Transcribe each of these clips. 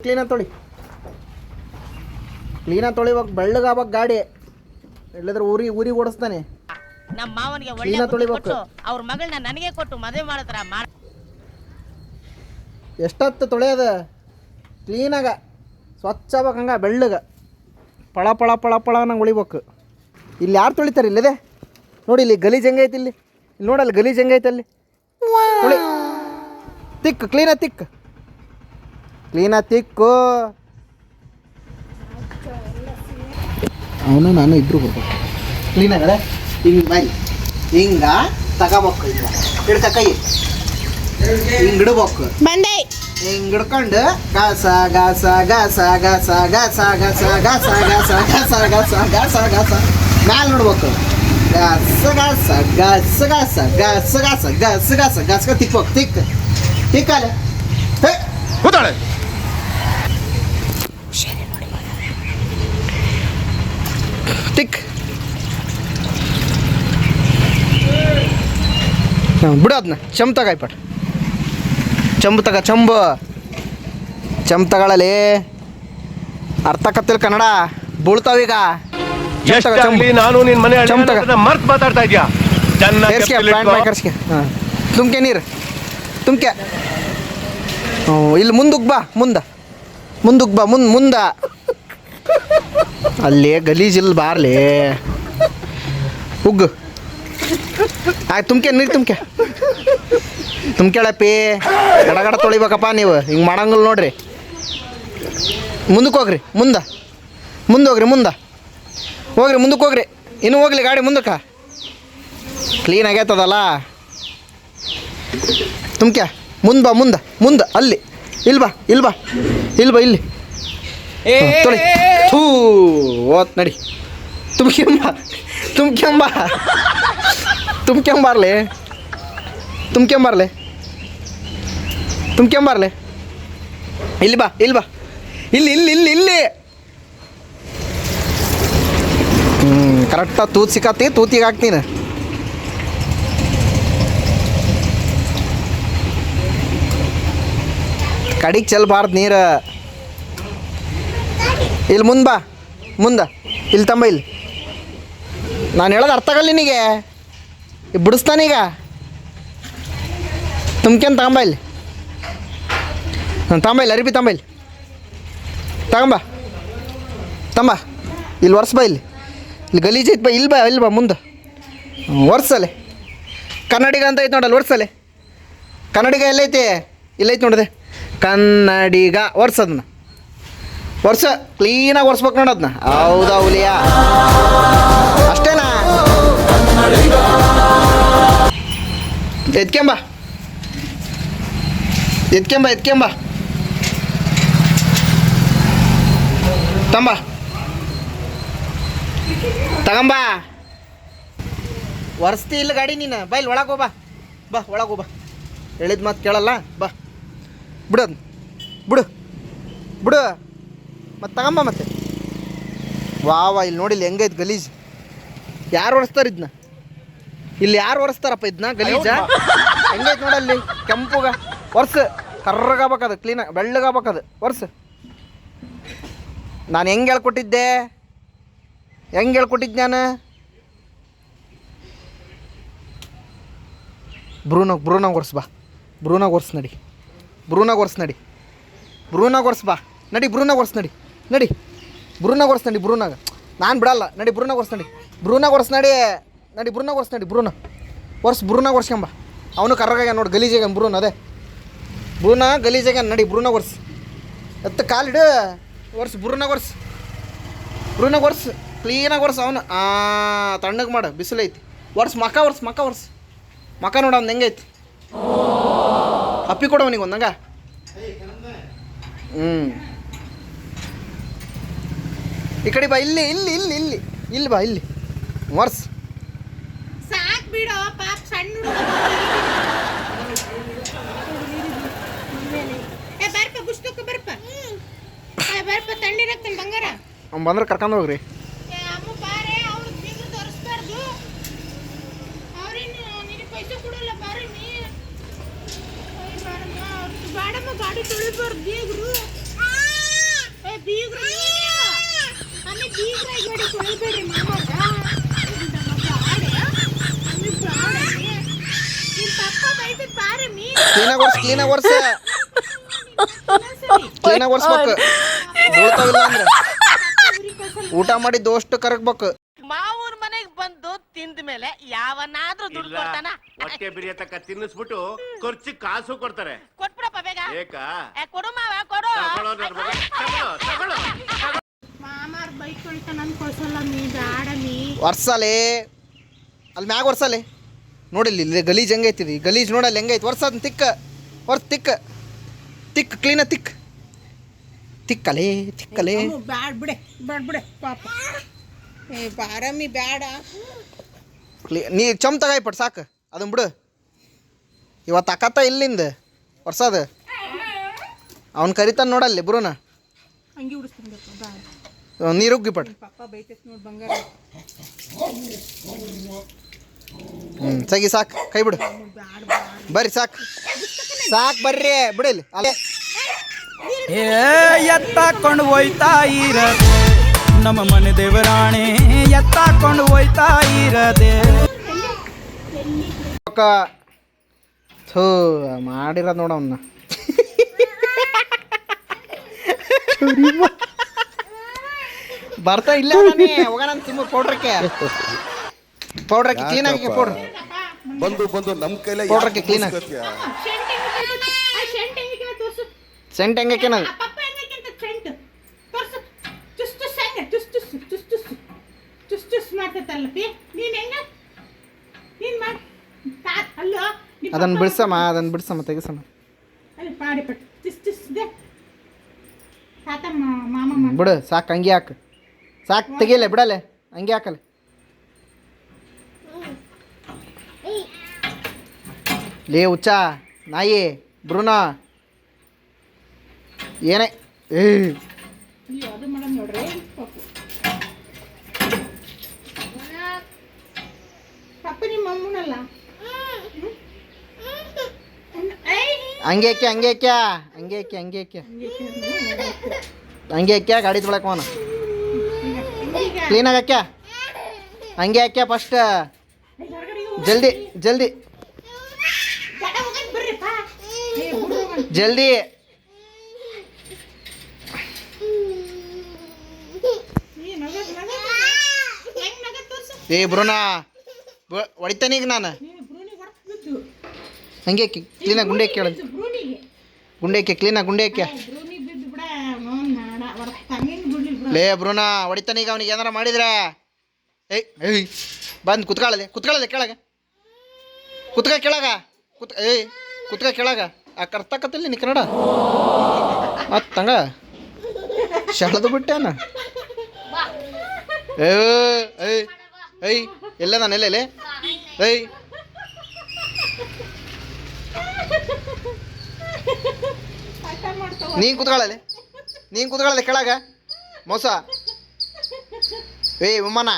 ಕ್ಲೀನಾಗಿ ತೊಳಿಬೇಕು, ಬೆಳ್ಳಗಾಗಬೇಕು ಗಾಡಿ. ಇಲ್ಲದ್ರೆ ಊರಿಗೆ ಓಡಿಸ್ತಾನೆ. ನಮ್ಮ ಮಾವನಿಗೆ ಒಳ್ಳೆ ಬುದ್ಧಿ ಕೊಟ್ಟು ಅವ್ರ ಮಗಳನ್ನ ನನಗೆ ಕೊಟ್ಟು ಮದುವೆ ಮಾಡತ್ರ. ಎಷ್ಟೊತ್ತು ತೊಳೆಯೋದ ಕ್ಲೀನಾಗ ಸ್ವಚ್ಛ ಆಗ್ಬೇಕು, ಹಂಗೆ ಬೆಳ್ಳಗೆ ಪಳ ಪಳ ಪಳ ಪಳ ನಂಗೆ ಉಳಿಬೇಕು. ಇಲ್ಲಿ ಯಾರು ತೊಳಿತಾರೆ? ಇಲ್ಲದೆ ನೋಡಿ, ಇಲ್ಲಿ ಗಲೀಜು ಹೆಂಗೈತಿ. ಇಲ್ಲಿ ನೋಡಲ್ಲಿ ಗಲೀಜು ಹೆಂಗೈತೆ. ಅಲ್ಲಿ ತೊಳಿ, ತಿಕ್ಕು ಕ್ಲೀನಾಗಿ ತಿಕ್ಕು. ಅವನು ನಾನು ಇಬ್ಬರು ಬರ್ಬೇಕು ಕ್ಲೀನಾಗಡೆ. ಹಿಂಗೆ ಬಾಯಿ ಹಿಂಗೆ ತಗೋಬೇಕು. ಹಿಂಗೆ ಕೈ ಹಿಂಗೆ ಇಡ್ಬೇಕು. ಬಂದೆ ಹಿಂಗೆ ಹಿಡ್ಕೊಂಡು ಗಾಸ ಗಾಸ ಗಾಸ ಗಾಸ ಗಾಸ ಗಾಸ ಗಾಸ ಗಾಸ ಗಾಸ ಗಾಸ ಗಾಸ ಗಾಸ ಮ್ಯಾಲೆ ನೋಡ್ಬೇಕು. ಗಾಸ ಗಾಸ ಗಾಸ ಗಾಸ ಗಾಸ ಗಾಸ ಗಾಸ ಗಾಸ ಗಾಸ ತಿಕ್ಬೇಕು. ತಿಕ್ಕಲೆ ಕೂತಾಳೆ. ತಿಕ್ ಬಿಡು ಅದನ್ನ. ಚಂಬು ತಗಾಯ್ಪಟ್, ಚಂಬು ತಗೊಳ್ಳಲಿ. ಅರ್ಥ ಕತ್ತಿಲ್ ಕನ್ನಡ ಬೀಳ್ತಾವೀಗ. ನಾನು ನಿನ್ನ ಮನೆ ಮರ್ತ್ ಮಾತಾಡ್ತಾ ಇದ್ಯಾ? ಕರ್ಸ್ಕೆ ತುಮ್ಕೆ ನೀರು ತುಮ್ಕೆ. ಇಲ್ಲಿ ಮುಂದಕ್ಕೆ ಬಾ, ಮುಂದ ಅಲ್ಲಿ ಗಲೀಜಿಲ್ ಬಾರ್ಲಿ. ಉಗ್ಗು ಆಯ್ತು. ನೀರು ತುಂಬ್ಕೆಳಪ್ಪಿ. ಗಡಗಡ ತೊಳಿಬೇಕಪ್ಪ ನೀವು. ಹಿಂಗೆ ಮಾಡಂಗಿಲ್ಲ ನೋಡ್ರಿ. ಮುಂದಕ್ಕೆ ಹೋಗ್ರಿ. ಮುಂದಕ್ಕೆ ಹೋಗ್ರಿ. ಇನ್ನೂ ಹೋಗ್ಲಿ ಗಾಡಿ ಮುಂದಕ್ಕೆ. ಕ್ಲೀನ್ ಆಗೈತದಲ್ಲ. ತುಂಬ್ಕೆ ಮುಂದೆ ಅಲ್ಲಿ. ಇಲ್ಲಿ ತೊಳಿ. ಥೂ ಓತ್ ನಡಿ. ತುಂಬ್ಕೆಂಬಾರ್ಲೆ. ಇಲ್ಲಿ ಬಾ. ಇಲ್ಲಿ ಕರೆಕ್ಟಾಗಿ ತೂತ್ ಸಿಕ್ಕತ್ತಿ. ತೂತಿಗೆ ಹಾಕ್ತೀನಿ. ಕಡಿಗೆ ಚೆಲ್ಬಾರ್ದು ನೀರು. ಇಲ್ಲಿ ಮುಂದೆ ಇಲ್ಲಿ ತಂಬ. ಇಲ್ಲಿ ನಾನು ಹೇಳೋದು ಅರ್ಥ ಆಗಲ್ಲ ನಿನಗೆ. ಬಿಡಿಸ್ತಾನೀಗ. ತುಂಬ್ಕೆನ್ ತಗೊಂಬ. ಇಲ್ಲಿ ಅರಿಬಿ ತಂಬ. ಇಲ್ಲಿ ಒರ್ಸ್ಬಾ. ಇಲ್ಲಿ ಗಲೀಜ್ ಐತೆ ಬಾ. ಇಲ್ಲಿ ಬಾ ಮುಂದೆ ಒರ್ಸಲೆ. ಕನ್ನಡಿಗ ಅಂತ ಐತೆ ನೋಡಲ್ಲ, ಒರ್ಸಲೆ. ಕನ್ನಡಿಗ ಎಲ್ಲೈತಿ? ಇಲ್ಲೈತೆ ನೋಡಿದೆ ಕನ್ನಡಿಗ. ಒರ್ಸದನ್ನ ಕ್ಲೀನಾಗಿ ಒರ್ಸ್ಬೇಕು ನೋಡೋದನ್ನ. ಹೌದಾ ಹುಲಿಯಾ? ಅಷ್ಟೇನಾ? ಎತ್ಕೆಂಬ ತಂಬ ತಗೊಂಬ. ಒರೆಸ್ತಿ ಇಲ್ಲ ಗಾಡಿ ನೀನು. ಬಾ ಇಲ್ಲಿ ಒಳಗೆ ಹೋಗ್ಬಾ. ಹೇಳಿದ ಮಾತು ಕೇಳಲ್ಲ. ಬಾ ಬಿಡು ಮತ್ತೆ ತಗೊಂಬ. ಮತ್ತೆ ವಾ ಇಲ್ಲಿ ನೋಡಿಲ್ಲ ಹೆಂಗೈತೆ ಗಲೀಜ್. ಯಾರು ಒರೆಸ್ತಾರೆ ಇದನ್ನ? ಇಲ್ಲಿ ಯಾರು ಒರೆಸ್ತಾರಪ್ಪ ಇದನ್ನ ಗಲೀಜ? ಹೆಂಗೈತೆ ನೋಡಲ್ಲಿ ಕೆಂಪುಗ. ಒರ್ಸು ಕರ್ರಗಾಗಬೇಕದು, ಕ್ಲೀನಾಗಿ ಬೆಳ್ಳಗಾಗಬೇಕದು. ಒರ್ಸು. ನಾನು ಹೆಂಗೆ ಹೇಳ್ಕೊಟ್ಟಿದ್ದೆ ನಾನು? ಬ್ರೂನಾಗ ಒರ್ಸ್ ಬಾ. ಬ್ರೂನಾಗ ಒರ್ಸ್ ನಡಿ. ಬ್ರೂನಾಗ ನಾನು ಬಿಡಲ್ಲ. ನಡಿ ಬ್ರೂನಾಗ ಒರ್ಸ್ ನಡಿ. ಬ್ರೂನಾಗ ಒರ್ಸ್ಕೊಂಬ. ಅವನು ಕರ್ರಗಾಗ ನೋಡಿ ಗಲೀಜಾಗ. ಅದೇ ಗಲೀಜಾಗ. ನಡಿ ಬ್ರೂನಾಗ ಒರ್ಸ್. ಎತ್ತ ಕಾಲಿಡು. ಬ್ರೂನಾಗ ಒರ್ಸ್ ಕ್ಲೀನಾಗಿ ಒರ್ಸ್. ಅವನು ತಣ್ಣಗೆ ಮಾಡು, ಬಿಸಿಲೈತಿ. ಮಕ ನೋಡ ಅವ್ನು ಹೆಂಗೈತಿ. ಅಪ್ಪಿ ಕೊಡು ಅವನಿಗೆ ಒಂದಂಗ. ಈ ಕಡೆ ಬಾ. ಇಲ್ಲಿ ಬಾ. ವರ್ಸ್ ಸಾಕ್ ಬಿಡೋ ಪಾಪ. ಸಣ್ಣ ಬರ್ಪ ತಣ್ಣೀರಾಗ್ತಾನೆ ಬಂಗಾರ. ಅವ್ನು ಬಂದ್ರೆ ಕರ್ಕೊಂಡು ಹೋಗ್ರಿ. ಅಮ್ಮ ಬಾರೆ, ಅವ್ರು ಬೀಗ್ರು ತೋರಿಸ್ಬಾರ್ದು. ಅವ್ರೇನು ನಿನಗೆ ಪೈಸೆ ಕೊಡಲ್ಲ. ಬಾರೆ ನೀ ಬಾಡಮ್ಮ ಗಾಡಿ ತೊಳಿಬಾರ್ದು ಬೀಗ್ರು. ಕ್ಲೀನಾಗಿ ಒರ್ಸ, ಕ್ಲೀನಾಗಿ ಒರ್ಸ್ಬೇಕು. ಬೀಳ್ತಾವಿಲ್ಲ ಅಂದ್ರೆ ಊಟ ಮಾಡಿದ್ದು ಅಷ್ಟು ಕರಗ್ಬೇಕು. ಮಾವೂರ್ ಮನೆಗ್ ಬಂದು ತಿಂದ ಮೇಲೆ ಯಾವನಾದ್ರೂ ದುಡ್ಡು ಕೊಡ್ತಾನ? ಹೊಟ್ಟೆ ಬಿರಿಯತಕ್ಕ ತಿನ್ನಿಸ್ಬಿಟ್ಟು ಖರ್ಚು ಕಾಸು ಕೊಡ್ತಾರೆ. ಕೊಟ್ಬಿಡಪ್ಪ ಬೇಗ. ಏಕಾ ಕೊಡು ಮಾವ ಕೊಡು. ತಗೊಳ್ಳೋ ನನ್ ಮಗ, ತಗೊಳ್ಳೋ. ಮಾಮಾರ್ ಬೈಕ್ ಕೊಳ್ತಾನ ಅನ್ಕೊಳ್ಸಲ್ಲ ನೀ ಬೇಡ ನೀ. ಒರ್ಸಲೆ ಅಲ್ಲಿ ಮ್ಯಾಗ ಒರ್ಸಲೆ. ನೋಡಿಲ್ಲಿ ಇಲ್ಲಿ ಗಲೀಜ್ ಹೆಂಗೈತಿది, ಗಲೀಜ್ ನೋಡಲ್ಲಿ ಹೆಂಗೈತಿ. ಒರ್ಸದ್ ತಿಕ್ಕ ತಿಕ್ಕ ತಿಕ್ಕ ಕ್ಲೀನ ತಿಕ್ಕಲೆ ಬ್ಯಾಡ ಬಿಡೆ ಪಾಪ. ಬಾರಮ್ಮಿ ಬ್ಯಾಡ. ನೀ ಚಮ್ ತಗಾಯ್ಪಟ್ ಸಾಕು, ಅದನ್ನ ಬಿಡು. ಇವತ್ತು ಅಕ್ಕತ್ತ ಇಲ್ಲಿಂದ ಒರ್ಸದ ಅವ್ನು ಕರಿತಾನ ನೋಡಲ್ಲಿ ಬ್ರೂನ. ಹಂಗೆ ಉಡಿಸ್ತೀನಿ ಬ್ಯಾಡ. ನೀರು ಉಗ್ಗಿಪಟ್. ಪಾಪ ಬೈತೈತ್ ನೋಡ್ ಬಂಗಾರ. ಸಗಿ ಸಾಕು, ಕೈ ಬಿಡು. ಬರ್ರಿ ಸಾಕು ಬರ್ರಿ ಬಿಡಿಲ್ಲಿ ಅಲ್ಲೇ. ಎತ್ತಾಕೊಂಡು ಹೋಯ್ತಾ ಇರದೆ ನಮ್ಮ ಮನೆ ದೇವರಾಣೆ, ಎತ್ತಾಕೊಂಡು ಹೋಯ್ತಾ ಇರದೆ. ಥೂ ಮಾಡಿರೋದು ನೋಡ ಅವನ್ನ. ಬರ್ತಾ ಇಲ್ಲ ಹೋಗ ನಾನು ತುಂಬ ಪೌಡ್ರಕ್ಕೆ ಕ್ಲೀನಾಗಿ ಪೌಡ್ರ್ ಬಂದು ನಮ್ಮ ಕೈಲೇ ಪೌಡ್ರಕ್ಕೆ ಕ್ಲೀನಾಗಿ ಸೆಂಟ್ ಹೆಂಗಕ್ಕೆ ನಾನು ಅದನ್ನು ಬಿಡ್ಸಮ್ಮ ತೆಗಿಸಮ್ಮ. ಬಿಡು ಸಾಕು, ಹಂಗೆ ಹಾಕು ಸಾಕು, ತೆಗಿಯಲ್ಲ ಬಿಡಲೆ, ಹಂಗೆ ಹಾಕಲ್ಲ. ಲೇ ಹುಚ್ಚ ನಾಯಿ ಬ್ರೂನ ಏನೇ ಹಂಗೆ ಗಾಡಿ ತೊಳಕ ಅವನು ಕ್ಲೀನಾಗಿ ಹಾಕ್ಯ, ಹಂಗೆ ಹಾಕ್ಯ ಫಸ್ಟ್ ಜಲ್ದಿ ಜಲ್ದಿ ಏ ಬ್ರೂನ ಹೊಡಿತಾನೆ ಈಗ ನಾನು. ಹಂಗೆ ಕ್ಲೀನಾಗಿ ಗುಂಡೆ ಹಾಕಿ ಗುಂಡೆ ಹಾಕಿ ಕ್ಲೀನಾಗಿ ಗುಂಡೆ ಹಾಕ್ಯ. ಲೇ ಬ್ರೂನ ಹೊಡಿತಾನೆ ಈಗ ಅವನಿಗೆ ಏನಾರ ಮಾಡಿದ್ರೆ. ಏಯ್ ಬಂದು ಕುತ್ಕೊಳ್ಳದೆ ಕೆಳಗೆ ಕುತ್ಕ ಕೆಳಗ. ಆ ಕರ್ತಕತ್ತಿಲ್ಲ ನೀ ಕನ್ನಡ ಮತ್ತಂಗ ಶಾಳದು ಬಿಟ್ಟೇನ. ಏಯ್ ಎಲ್ಲ ನಾನು ಎಲ್ಲೇ ಏಯ್ ನೀನು ಕುತ್ಕೊಳ್ಳದೆ ಕೆಳಗ ಮೋಸ. ಏಯ್ ವಿಮಾನ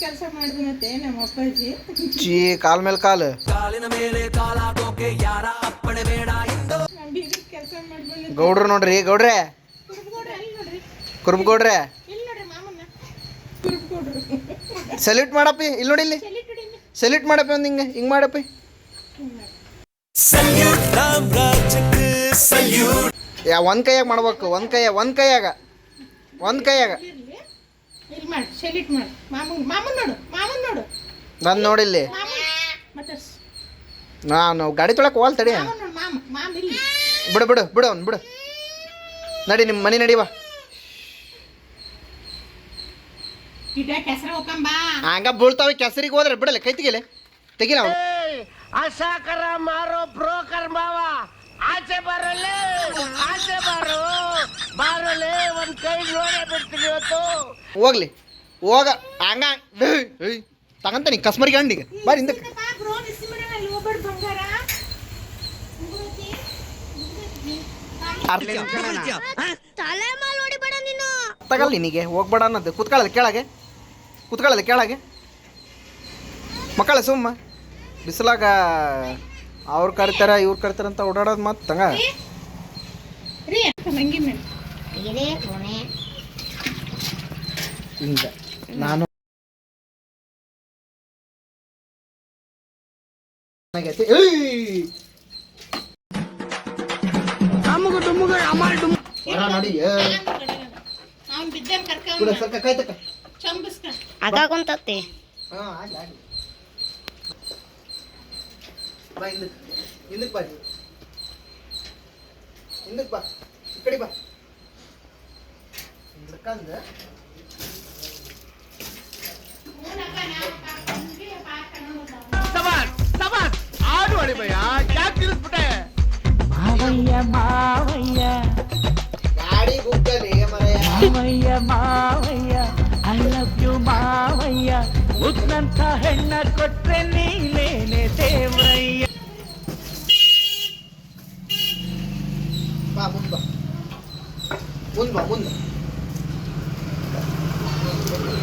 ಕೆಲಸ ಮಾಡಿದನತ್ತೆ ನಮ್ಮ ಅಪ್ಪಾಜಿ. ಚೀ ಕಾಲ್ ಮೇಲೆ ಕಾಲು ಕೆಲಸ ಮಾಡಿ ಗೌಡ್ರು ನೋಡ್ರಿ, ಗೌಡ್ರೆ ಕುರುಬಗೌಡ್ರೆ ಸಲ್ಯೂಟ್ ಮಾಡಪ್ಪಿ. ಇಲ್ಲಿ ನೋಡಿ, ಇಲ್ಲಿ ಸಲ್ಯೂಟ್ ಮಾಡಪ್ಪಿ, ಒಂದು ಹಿಂಗೆ ಮಾಡಪ್ಪಿ. ಒಂದು ಕೈಯಾಗ ಮಾಡ್ಬೇಕು, ಒಂದು ಕೈಯಾಗ ನಾನು ನೋಡಿಲ್ಲಿ. ನಾನು ಗಾಡಿ ತೊಳಕ್ಕೆ ಹೋಲ್ ತಡಿ. ಬಿಡು ಅವ್ನು ಬಿಡು. ನಡಿ ನಿಮ್ಮ ಮನೆ ನಡಿವಾ. ಹಂಗ ಬೀಳ್ತಾವೆ ಕೆಸರಿಗೆ ಹೋದ್ರೆ ಬಿಡಲ್ಲ, ಕೈ ತೆಗಿಲ್ಲ ಅವನು. ಅಸಾಕರ ಮಾರೋ ಬ್ರೋಕರ್ ಮಾವ, ಆಚೆ ಬರಲೇ ಒಂದ್ ಕೈ ನೋಡೇ ಬಿಡ್ತೀನಿ ಇವತ್ತು. ಹೋಗ್ಲಿ ಹೋಗ ಹಂಗ ತಗಂತ ನೀ ಕಸ್ಮರಿಗೆ ಅಂಡಿಗೆ ಬಾರಿ ಹಿಂದಕ್ಕೆ. ತಗಲ್ಲ ನಿನಗೆ ಹೋಗ್ಬೇಡ ಅನ್ನೋದು. ಕುತ್ಕೊಳ್ಳೋದು ಕೆಳಗೆ ಮಕ್ಕಳ ಸುಮ್ಮ ಬಿಸಿಲಾಗ ಅವ್ರು ಕರಿತಾರ ಇವ್ರು ಕರಿತಾರ ಅಂತ ಓಡಾಡೋದು ಮತ್ತೆ ತಂಗ. ಹಿಂಗೆ ಚೆನ್ನಾಗೈತಿ. ಏಯ್! ಹೊರ ನೋಡಿ ಅವ್ನ್ ಬಿದ್ದನ್ ಕರ್ಕೊಂಡ್ ಕೂಡ ಸ್ವಲ್ಪ ಕೈ ತಕ್ಕ. ಚಂಬಿಸ್ಕ ಆಗಾಕೊಂತತ್ತಿ ಹಾ ಆಗ್ಲಿ ಆಗ್ಲಿ. ಬಾ ಹಿಂದಕ್ಕೆ ಹಿಂದಕ್ಕೆ ಬಾ ಹಿಂದಕ್ಕೆ ಬಾ ಈ ಕಡೆ ಬಾ ಹಿಂದಕ್ಕಂದ ಸವಾಲ್ ಸವಾಲ್ ಆಡು ಅಳಿಮಯ್ಯ ಯಾಕೆ ತಿರುಸ್ಬಿಟ್ಟೆ ಮಾವಯ್ಯ ಮಾವಯ್ಯ ಗಾಡಿ ಗುಗ್ಗಲಿ ಮರೆಯ ಮಾವಯ್ಯ ಮಾವಯ್ಯ ಐ ಲವ್ ಯು ಮಾವಯ್ಯ ಮುದ್ದಂಥ ಹೆಣ್ಣ ಕೊಟ್ರೆ ನೀನೇನೆ ದೇವ್ರಯ್ಯ. ಬಾ ಮುಂದ್ ಬಾ ಮುಂದ್ ಬಾ ಮುಂದ್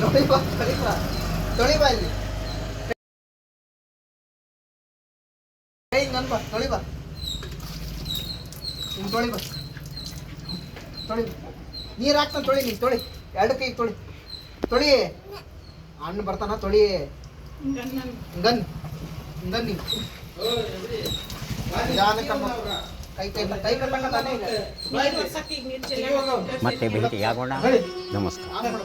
ತೊಳಿ ಬಾ ತೊಳಿ ಬಾ ಇಲ್ಲಿ ನನ್ ಬಾ ತೊಳಿ ಬಾ ಹಿಂಗ್ ತೊಳಿ ಬಾ ತೊಳಿ ನೀರು ಹಾಕ್ತಾನೆ ತೊಳಿ ನೀನು ತೊಳಿ ಎರಡು ಕೈಗೆ ತೊಳಿ ತೊಳಿ ಹಣ್ಣು ಬರ್ತಾನ ತೊಳಿ ಗನ್ ಗನ್ ನೀನು ನಿಧಾನಕ್ಕೆ ಕೈ ಕೈ ಕೈ ಕಟ್ಟಂಗ ಮತ್ತೆ ಭೇಟಿಯಾಗೋಣ. ನಮಸ್ಕಾರ. ಆಮೇಲೆ